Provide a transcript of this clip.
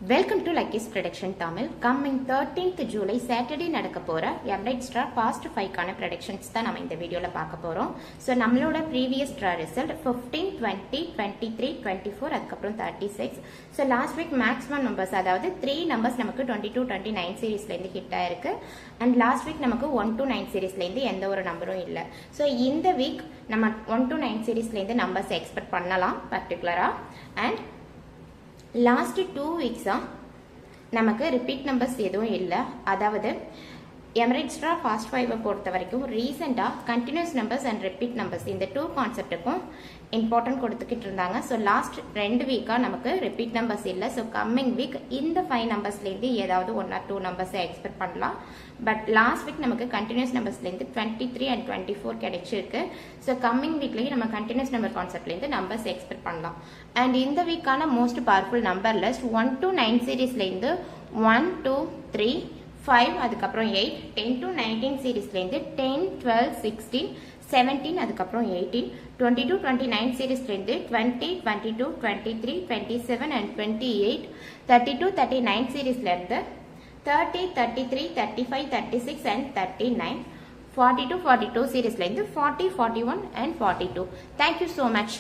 Welcome to Lucky's prediction Tamil. Coming 13th July Saturday நடக்க போகிற Emirate star fast 5க்கான predictions தான் நம்ம இந்த வீடியோவில் பார்க்க போகிறோம். ஸோ நம்மளோட ப்ரீவியஸ் ட்ரா ரிசல்ட் 15, 20, 23, 24 அதுக்கப்புறம் 36. So last week maximum numbers, அதாவது 3 நம்பர்ஸ் நமக்கு 22, 29 சீரீஸ்லேருந்து ஹிட் ஆயிருக்கு. அண்ட் லாஸ்ட் வீக் நமக்கு 1 to 9 சீரீஸ்லேருந்து எந்த ஒரு நம்பரும் இல்லை. ஸோ இந்த வீக் நம்ம 1 to 9 சீரீஸ்லேருந்து நம்பர்ஸ் எக்ஸ்பெக்ட் பண்ணலாம் பர்டிகுலராக. அண்ட் லாஸ்ட் 2 வீக்ஸாக நமக்கு ரிப்பீட் நம்பர்ஸ் எதுவும் இல்லை. அதாவது எமரைட் ஸ்டார் ஃபாஸ்ட் 5 பொறுத்த வரைக்கும் ரீசெண்டாக continuous numbers and repeat numbers இந்த 2 கான்செப்டுக்கும் இம்பார்ட்டன்ட் கொடுத்துக்கிட்டு இருந்தாங்க. ஸோ லாஸ்ட் 2 வீக்காக நமக்கு ரிப்பீட் நம்பர்ஸ் இல்லை. ஸோ கம்மிங் வீக் இந்த 5 நம்பர்ஸ்லேருந்து ஏதாவது 1 or 2 நம்பர்ஸை எக்ஸ்பெக்ட் பண்ணலாம். பட் லாஸ்ட் வீக் நமக்கு கண்டினியூஸ் நம்பர்ஸ்லேருந்து 23 and 24 கிடைச்சிருக்கு. ஸோ கம்மிங் வீக்லேயும் நம்ம கண்டினியூஸ் நம்பர் கான்செப்ட்லேருந்து நம்பர்ஸ் எக்ஸ்பெக்ட் பண்ணலாம். அண்ட் இந்த வீக்கான most powerful number list 1 to 9 சீரீஸ்லேருந்து 1, 2, 3, 5 அதுக்கப்புறம் 8, 10 to 19 சீரீஸ்லேருந்து 10, 12, 16, 17 அதுக்கப்புறம் 18, 22, 29 சீரீஸ்லேருந்து 20, 22, 23, 27 and 28, 32, 39 சீரீஸ்லேருந்து 30, 33, 35, 36 and 39, 42, 42 சீரீஸ்லேருந்து 40, 41 and 42. Thank you so much.